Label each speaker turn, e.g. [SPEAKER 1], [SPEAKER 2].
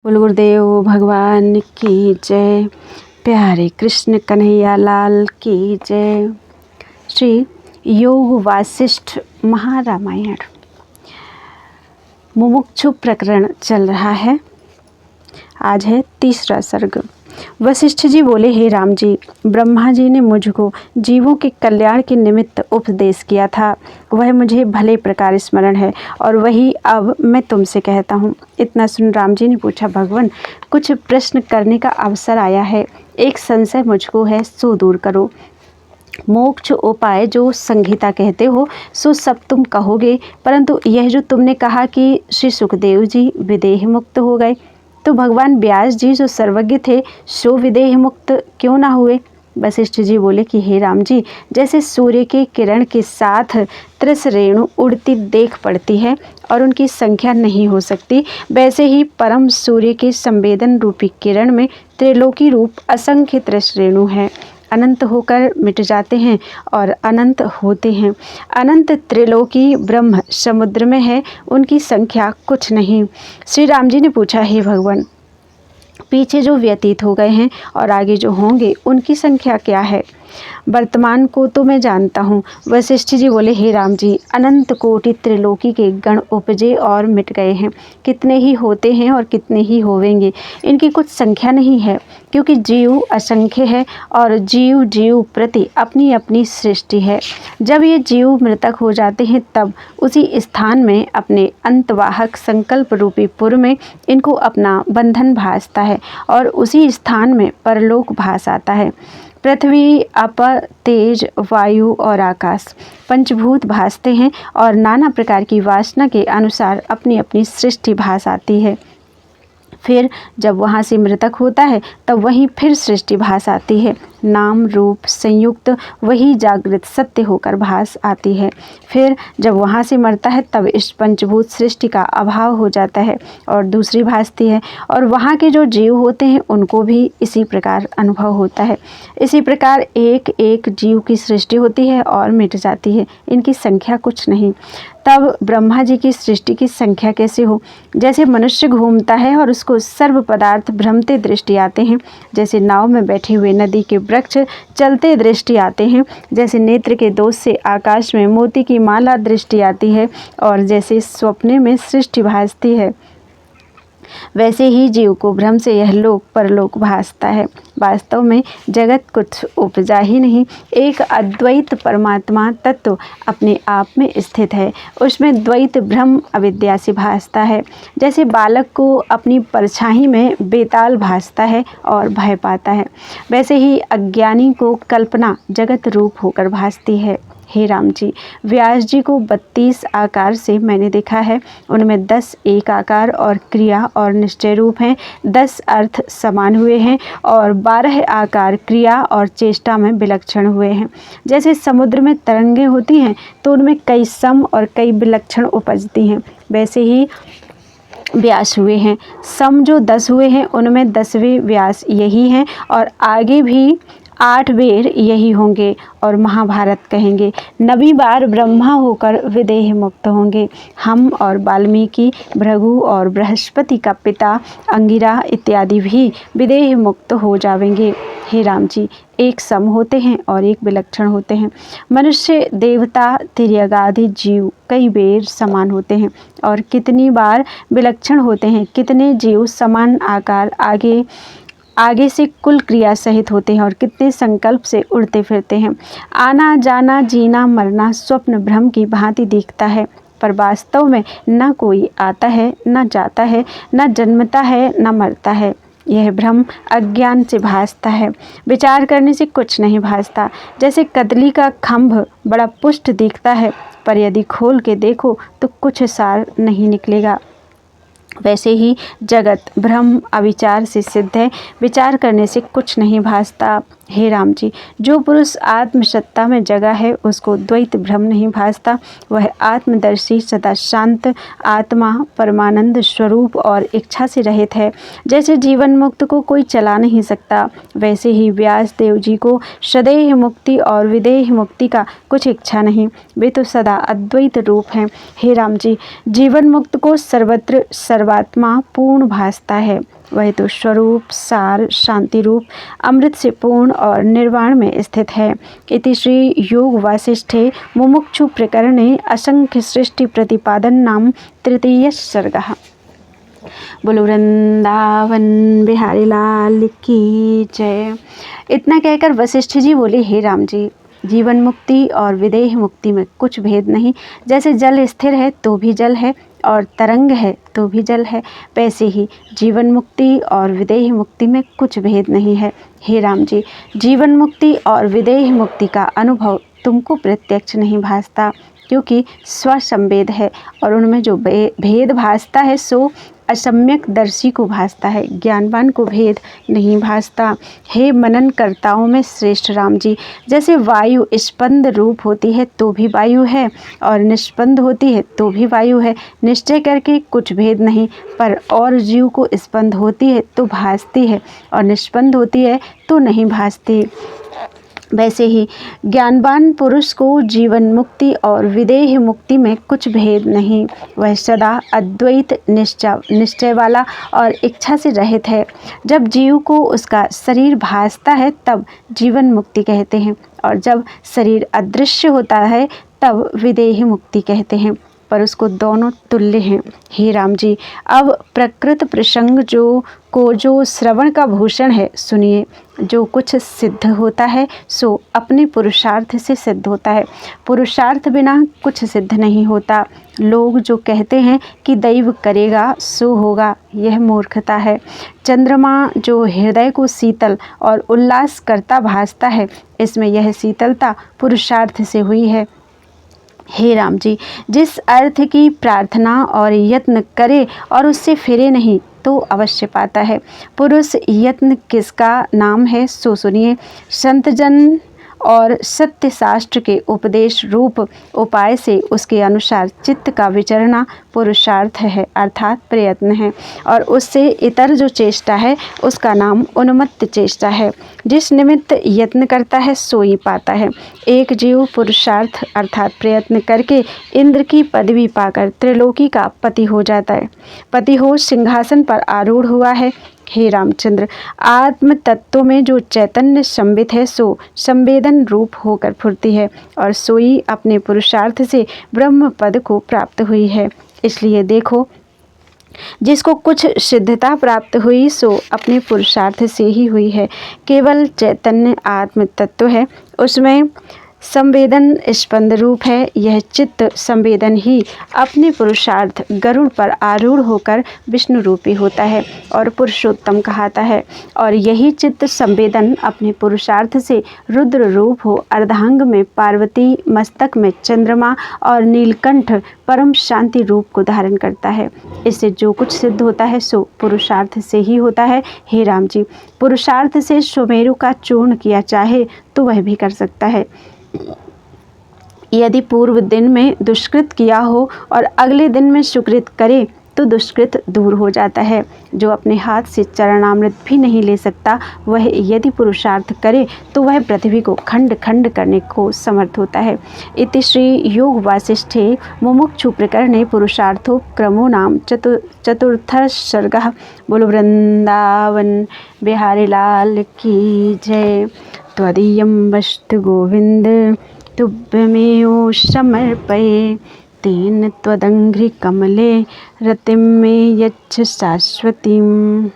[SPEAKER 1] बोल गुरुदेव भगवान की जय। प्यारे कृष्ण कन्हैया लाल की जय। श्री योग वासिष्ठ महारामायण मुमुक्षु प्रकरण चल रहा है। आज है तीसरा सर्ग। वशिष्ठ जी बोले, हे राम जी, ब्रह्मा जी ने मुझको जीवों के कल्याण के निमित्त उपदेश किया था, वह मुझे भले प्रकार स्मरण है और वही अब मैं तुमसे कहता हूँ। इतना सुन राम जी ने पूछा, भगवान, कुछ प्रश्न करने का अवसर आया है। एक संशय मुझको है, सो दूर करो। मोक्ष उपाय जो संहिता कहते हो सो सब तुम कहोगे, परंतु यह जो तुमने कहा कि श्री सुखदेव जी विदेह मुक्त हो गए, तो भगवान व्यास जी जो सर्वज्ञ थे सो विदेह मुक्त क्यों ना हुए? वशिष्ठ जी बोले कि हे राम जी, जैसे सूर्य के किरण के साथ त्रिस रेणु उड़ती देख पड़ती है और उनकी संख्या नहीं हो सकती, वैसे ही परम सूर्य के संवेदन रूपी किरण में त्रिलोकी रूप असंख्य त्रिस रेणु है। अनंत होकर मिट जाते हैं और अनंत होते हैं। अनंत त्रिलोकी ब्रह्म समुद्र में है, उनकी संख्या कुछ नहीं। श्री राम जी ने पूछा, हे भगवान, पीछे जो व्यतीत हो गए हैं और आगे जो होंगे उनकी संख्या क्या है? वर्तमान को तो मैं जानता हूँ। वशिष्ठ जी बोले, हे राम जी, अनंत कोटि त्रिलोकी के गण उपजे और मिट गए हैं। कितने ही होते हैं और कितने ही होवेंगे, इनकी कुछ संख्या नहीं है, क्योंकि जीव असंख्य है और जीव जीव प्रति अपनी अपनी सृष्टि है। जब ये जीव मृतक हो जाते हैं तब उसी स्थान में अपने अंतवाहक संकल्प रूपी पुर में इनको अपना बंधन भासता है और उसी स्थान में परलोक भास आता है। पृथ्वी, अप, तेज, वायु और आकाश पंचभूत भासते हैं और नाना प्रकार की वासना के अनुसार अपनी अपनी सृष्टि भास आती है। फिर जब वहाँ से मृतक होता है तब वहीं फिर सृष्टि भास आती है। नाम रूप संयुक्त वही जागृत सत्य होकर भास आती है। फिर जब वहाँ से मरता है तब इस पंचभूत सृष्टि का अभाव हो जाता है और दूसरी भासती है, और वहाँ के जो जीव होते हैं उनको भी इसी प्रकार अनुभव होता है। इसी प्रकार एक एक जीव की सृष्टि होती है और मिट जाती है, इनकी संख्या कुछ नहीं। तब ब्रह्मा जी की सृष्टि की संख्या कैसे हो? जैसे मनुष्य घूमता है और उसको सर्व पदार्थ भ्रमते दृष्टि आते हैं, जैसे नाव में बैठे हुए नदी के वृक्ष चलते दृष्टि आते हैं, जैसे नेत्र के दोष से आकाश में मोती की माला दृष्टि आती है और जैसे स्वप्ने में सृष्टि भासती है, वैसे ही जीव को भ्रम से यह लोक परलोक भासता है। वास्तव में जगत कुछ उपजा ही नहीं, एक अद्वैत परमात्मा तत्व अपने आप में स्थित है। उसमें द्वैत भ्रम अविद्या से भासता है। जैसे बालक को अपनी परछाई में बेताल भासता है और भय पाता है, वैसे ही अज्ञानी को कल्पना जगत रूप होकर भासती है। हे राम जी, व्यास जी को 32 आकार से मैंने देखा है, उनमें 10 एक आकार और क्रिया और निश्चय रूप हैं, 10 अर्थ समान हुए हैं और 12 आकार क्रिया और चेष्टा में विलक्षण हुए हैं। जैसे समुद्र में तरंगें होती हैं तो उनमें कई सम और कई विलक्षण उपजती हैं, वैसे ही व्यास हुए हैं। सम जो 10 हुए हैं उनमें 10वें व्यास यही हैं और आगे भी 8 बेर यही होंगे और महाभारत कहेंगे। 9वीं बार ब्रह्मा होकर विदेह मुक्त होंगे। हम और वाल्मीकि, भृगु और बृहस्पति का पिता अंगिरा इत्यादि भी विदेह मुक्त हो जाएंगे। हे राम जी, एक सम होते हैं और एक विलक्षण होते हैं। मनुष्य, देवता, तिर्यगादि जीव कई बेर समान होते हैं और कितनी बार विलक्षण होते हैं। कितने जीव समान आकार आगे से कुल क्रिया सहित होते हैं और कितने संकल्प से उड़ते फिरते हैं। आना जाना, जीना मरना स्वप्न भ्रम की भांति दिखता है, पर वास्तव में न कोई आता है न जाता है, न जन्मता है न मरता है। यह भ्रम अज्ञान से भासता है, विचार करने से कुछ नहीं भासता। जैसे कदली का खंभ बड़ा पुष्ट दिखता है, पर यदि खोल के देखो तो कुछ सार नहीं निकलेगा, वैसे ही जगत भ्रम अविचार से सिद्ध है, विचार करने से कुछ नहीं भासता। हे राम जी, जो पुरुष आत्मसत्ता में जगा है उसको द्वैत भ्रम नहीं भासता। वह आत्मदर्शी, सदा शांत आत्मा, परमानंद स्वरूप और इच्छा से रहित है। जैसे जीवन मुक्त को कोई चला नहीं सकता, वैसे ही व्यास देव जी को सदेह मुक्ति और विदेह मुक्ति का कुछ इच्छा नहीं, वे तो सदा अद्वैत रूप हैं। हे राम जी, जीवन मुक्त को सर्वत्र सर्वात्मा पूर्ण भासता है। वह तो स्वरूप सार शांति रूप अमृत से पूर्ण और निर्वाण में स्थित है। इति श्री योग वासिष्ठे मुमुक्षु प्रकरणे असंख्य सृष्टि प्रतिपादन नाम तृतीय सर्गः। बोलो वृंदावन बिहारी लाल की जय। इतना कहकर वशिष्ठ जी बोले, हे राम जी, जीवन मुक्ति और विदेह मुक्ति में कुछ भेद नहीं। जैसे जल स्थिर है तो भी जल है और तरंग है तो भी जल है, वैसे ही जीवन मुक्ति और विदेह मुक्ति में कुछ भेद नहीं है। हे राम जी, जीवन मुक्ति और विदेह मुक्ति का अनुभव तुमको प्रत्यक्ष नहीं भासता, क्योंकि स्वसंवेद है और उनमें जो भेद भासता है सो असम्यक दर्शी को भासता है, ज्ञानवान को भेद नहीं भासता। हे मनन कर्ताओं में श्रेष्ठ राम जी, जैसे वायु स्पंद रूप होती है तो भी वायु है और निष्पंद होती है तो भी वायु है, निश्चय करके कुछ भेद नहीं। पर और जीव को स्पंद होती है तो भासती है और निष्पंद होती है तो नहीं भासती। वैसे ही ज्ञानवान पुरुष को जीवन मुक्ति और विदेह मुक्ति में कुछ भेद नहीं। वह सदा अद्वैत निश्चय वाला और इच्छा से रहित है। जब जीव को उसका शरीर भासता है तब जीवन मुक्ति कहते हैं, और जब शरीर अदृश्य होता है तब विदेह मुक्ति कहते हैं, पर उसको दोनों तुल्य हैं। हे राम जी, अब प्रकृत प्रसंग जो श्रवण का भूषण है सुनिए। जो कुछ सिद्ध होता है सो अपने पुरुषार्थ से सिद्ध होता है, पुरुषार्थ बिना कुछ सिद्ध नहीं होता। लोग जो कहते हैं कि दैव करेगा सो होगा, यह मूर्खता है। चंद्रमा जो हृदय को शीतल और उल्लास करता भासता है, इसमें यह शीतलता पुरुषार्थ से हुई है। हे राम जी, जिस अर्थ की प्रार्थना और यत्न करे और उससे फिरे नहीं तो अवश्य पाता है। पुरुष यत्न किसका नाम है सो सुनिए। संतजन और सत्य शास्त्र के उपदेश रूप उपाय से उसके अनुसार चित्त का विचरना पुरुषार्थ है, अर्थात प्रयत्न है, और उससे इतर जो चेष्टा है उसका नाम उन्मत्त चेष्टा है। जिस निमित्त यत्न करता है सोई पाता है। एक जीव पुरुषार्थ अर्थात प्रयत्न करके इंद्र की पदवी पाकर त्रिलोकी का पति हो जाता है, पति हो सिंहासन पर आरूढ़ हुआ है। हे रामचंद्र, आत्म तत्व में जो चैतन्य संबित है सो संवेदन रूप होकर फुरती है, और सोई अपने पुरुषार्थ से ब्रह्म पद को प्राप्त हुई है। इसलिए देखो, जिसको कुछ सिद्धता प्राप्त हुई सो अपने पुरुषार्थ से ही हुई है। केवल चैतन्य आत्म तत्व है, उसमें संवेदन स्पंद रूप है। यह चित्त संवेदन ही अपने पुरुषार्थ गरुड़ पर आरूढ़ होकर विष्णु रूपी होता है और पुरुषोत्तम कहता है, और यही चित्त संवेदन अपने पुरुषार्थ से रुद्र रूप हो अर्धांग में पार्वती, मस्तक में चंद्रमा और नीलकंठ परम शांति रूप को धारण करता है। इससे जो कुछ सिद्ध होता है सो पुरुषार्थ से ही होता है। हे राम जी, पुरुषार्थ से सुमेरु का चूर्ण किया चाहे तो वह भी कर सकता है। यदि पूर्व दिन में दुष्कृत किया हो और अगले दिन में सुकृत करे तो दुष्कृत दूर हो जाता है। जो अपने हाथ से चरणामृत भी नहीं ले सकता, वह यदि पुरुषार्थ करे तो वह पृथ्वी को खंड खंड करने को समर्थ होता है। इति श्री योग वासिष्ठे मुमुक्षु प्रकरणे पुरुषार्थो क्रमो नाम चतुर्थ सर्गः। बोलो वृंदावन बिहारी लाल की जय। त्वदीयं वस्तु गोविंद तुभ्यमेव समर्पये, तेन त्वदङ्घ्रि कमले रतिं मे यच्छ शाश्वतीम्।